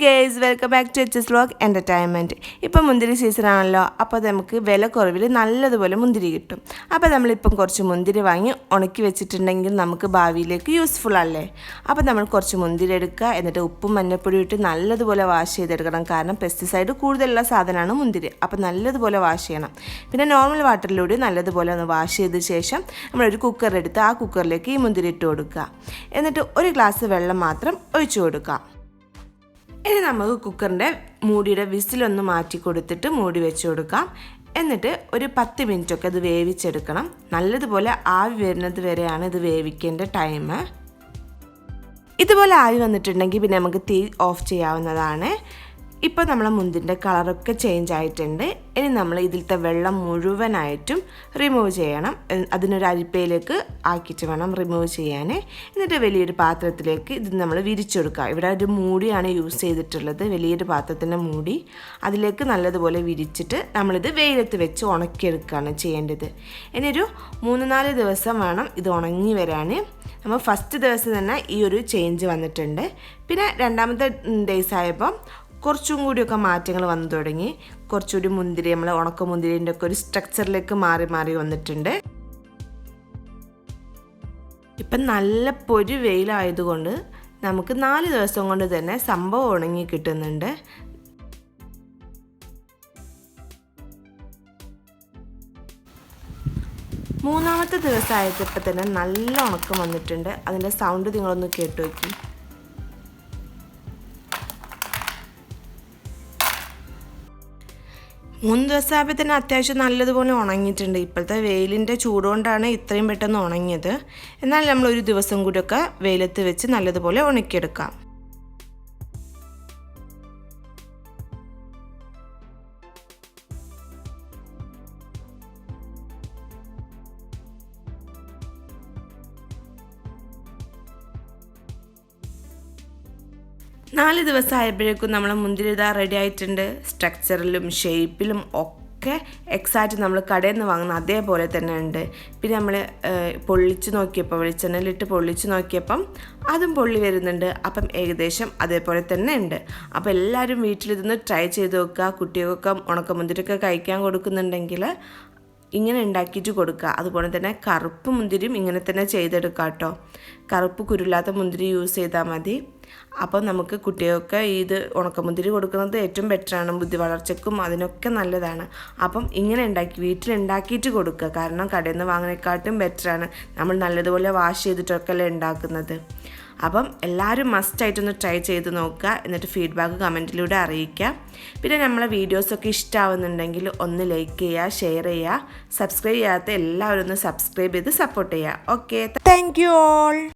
Guys, welcome back to H S vlog entertainment. ഇപ്പം മുന്തിരി season ആണല്ലോ, അപ്പോൾ നമുക്ക് വില കുറവിൽ നല്ലതുപോലെ മുന്തിരി കിട്ടും. അപ്പോൾ നമ്മളിപ്പം കുറച്ച് മുന്തിരി വാങ്ങി ഉണക്കി വെച്ചിട്ടുണ്ടെങ്കിൽ നമുക്ക് ഭാവിയിലേക്ക് യൂസ്ഫുൾ അല്ലേ. അപ്പോൾ നമ്മൾ കുറച്ച് മുന്തിരി എടുക്കുക, എന്നിട്ട് ഉപ്പും മഞ്ഞൾപ്പൊടി ഇട്ട് നല്ലതുപോലെ വാഷ് ചെയ്തെടുക്കണം. കാരണം പെസ്റ്റിസൈഡ് കൂടുതലുള്ള സാധനമാണ് മുന്തിരി. അപ്പോൾ നല്ലതുപോലെ വാഷ് ചെയ്യണം. പിന്നെ നോർമൽ വാട്ടറിലൂടെ നല്ലതുപോലെ ഒന്ന് വാഷ് ചെയ്ത ശേഷം നമ്മളൊരു കുക്കർ എടുത്ത് ആ കുക്കറിലേക്ക് ഈ മുന്തിരി ഇട്ട് കൊടുക്കുക. എന്നിട്ട് ഒരു ഗ്ലാസ് വെള്ളം മാത്രം ഒഴിച്ചു കൊടുക്കുക. ഇനി നമുക്ക് കുക്കറിൻ്റെ മൂടിയുടെ വിസിലൊന്ന് മാറ്റി കൊടുത്തിട്ട് മൂടി വെച്ച് കൊടുക്കാം. എന്നിട്ട് ഒരു 10 മിനിറ്റൊക്കെ ഇത് വേവിച്ചെടുക്കണം. നല്ലതുപോലെ ആവി വരുന്നത് വരെയാണ് ഇത് വേവിക്കേണ്ട ടൈം. ഇതുപോലെ ആവി വന്നിട്ടുണ്ടെങ്കിൽ പിന്നെ നമുക്ക് തീ ഓഫ് ചെയ്യാവുന്നതാണ്. ഇപ്പോൾ നമ്മളെ മുന്തിരിൻ്റെ കളറൊക്കെ ചേഞ്ച് ആയിട്ടുണ്ട്. ഇനി നമ്മൾ ഇതിലത്തെ വെള്ളം മുഴുവനായിട്ടും റിമൂവ് ചെയ്യണം. അതിനൊരു അരിപ്പയിലേക്ക് ആക്കിയിട്ട് വേണം റിമൂവ് ചെയ്യാൻ. എന്നിട്ട് വലിയൊരു പാത്രത്തിലേക്ക് ഇത് നമ്മൾ വിരിച്ചെടുക്കുക. ഇവിടെ ഒരു മൂടിയാണ് യൂസ് ചെയ്തിട്ടുള്ളത്, വലിയൊരു പാത്രത്തിൻ്റെ മൂടി. അതിലേക്ക് നല്ലതുപോലെ വിരിച്ചിട്ട് നമ്മളിത് വെയിലത്ത് വെച്ച് ഉണക്കിയെടുക്കുകയാണ് ചെയ്യേണ്ടത്. ഇനി ഒരു 3-4 ദിവസം വേണം ഇത് ഉണങ്ങി വരാൻ. നമ്മൾ ഫസ്റ്റ് ദിവസം തന്നെ ഈ ഒരു ചേഞ്ച് വന്നിട്ടുണ്ട്. പിന്നെ രണ്ടാമത്തെ ഡേയ്സ് ആയപ്പം കുറച്ചും കൂടിയൊക്കെ മാറ്റങ്ങൾ വന്നു തുടങ്ങി. കുറച്ചുകൂടി മുന്തിരി, നമ്മൾ ഉണക്ക മുന്തിരിൻ്റെ ഒക്കെ ഒരു സ്ട്രക്ചറിലേക്ക് മാറി വന്നിട്ടുണ്ട്. ഇപ്പം നല്ല പൊരി വെയിലായതുകൊണ്ട് നമുക്ക് 4 ദിവസം കൊണ്ട് തന്നെ സംഭവം ഉണങ്ങി കിട്ടുന്നുണ്ട്. മൂന്നാമത്തെ ദിവസം ആയപ്പോൾ തന്നെ നല്ല ഉണക്കം വന്നിട്ടുണ്ട്. അതിൻ്റെ സൗണ്ട് നിങ്ങളൊന്ന് കേട്ടു നോക്കി. 3 ദിവസം ആയപ്പോൾ തന്നെ അത്യാവശ്യം നല്ലതുപോലെ ഉണങ്ങിയിട്ടുണ്ട്. ഇപ്പോഴത്തെ വെയിലിൻ്റെ ചൂടുകൊണ്ടാണ് ഇത്രയും പെട്ടെന്ന് ഉണങ്ങിയത്. എന്നാൽ നമ്മൾ ഒരു ദിവസം കൂടിയൊക്കെ വെയിലത്ത് വെച്ച് നല്ലതുപോലെ ഉണക്കിയെടുക്കാം. നാല് ദിവസം ആയപ്പോഴേക്കും നമ്മളെ മുന്തിരി ഇതാ റെഡി ആയിട്ടുണ്ട്. സ്ട്രക്ചറിലും ഷേപ്പിലും ഒക്കെ എക്സാക്റ്റ് നമ്മൾ കടയിൽ നിന്ന് വാങ്ങുന്ന അതേപോലെ തന്നെ ഉണ്ട്. പിന്നെ നമ്മൾ പൊള്ളിച്ച് നോക്കിയപ്പോൾ, വെളിച്ചെണ്ണയിലിട്ട് പൊള്ളിച്ച് നോക്കിയപ്പം അതും പൊള്ളി വരുന്നുണ്ട്. അപ്പം ഏകദേശം അതേപോലെ തന്നെ ഉണ്ട്. അപ്പോൾ എല്ലാവരും വീട്ടിലിരുന്ന് ട്രൈ ചെയ്ത് നോക്കുക. കുട്ടികൾക്കൊക്കെ ഉണക്കമുന്തിരിയൊക്കെ കഴിക്കാൻ കൊടുക്കുന്നുണ്ടെങ്കിൽ ഇങ്ങനെ ഉണ്ടാക്കിയിട്ട് കൊടുക്കുക. അതുപോലെ തന്നെ കറുപ്പ് മുന്തിരിയും ഇങ്ങനെ തന്നെ ചെയ്തെടുക്കുക കേട്ടോ. കറുപ്പ് കുരുല്ലാത്ത മുന്തിരി യൂസ് ചെയ്താൽ മതി. അപ്പോൾ നമുക്ക് കുട്ടികൾക്ക് ഇത് ഉണക്കമുന്തിരി കൊടുക്കുന്നത് ഏറ്റവും ബെറ്ററാണ്. ബുദ്ധി വളർച്ചയ്ക്കും അതിനൊക്കെ നല്ലതാണ്. അപ്പം ഇങ്ങനെ വീട്ടിലുണ്ടാക്കിയിട്ട് കൊടുക്കുക. കാരണം കടയിൽ നിന്ന് വാങ്ങുന്നതിനെക്കാട്ടും ബെറ്ററാണ്. നമ്മൾ നല്ലതുപോലെ വാഷ് ചെയ്തിട്ടൊക്കെ അല്ലേ ഉണ്ടാക്കുന്നത്. അപ്പം എല്ലാവരും മസ്റ്റായിട്ടൊന്ന് ട്രൈ ചെയ്ത് നോക്കുക. എന്നിട്ട് ഫീഡ്ബാക്ക് കമൻറ്റിലൂടെ അറിയിക്കുക. പിന്നെ നമ്മളെ വീഡിയോസൊക്കെ ഇഷ്ടമാവുന്നുണ്ടെങ്കിൽ ഒന്ന് ലൈക്ക് ചെയ്യുക, ഷെയർ ചെയ്യുക. സബ്സ്ക്രൈബ് ചെയ്യാത്ത എല്ലാവരും ഒന്ന് സബ്സ്ക്രൈബ് ചെയ്ത് സപ്പോർട്ട് ചെയ്യുക. Okay, thank you all.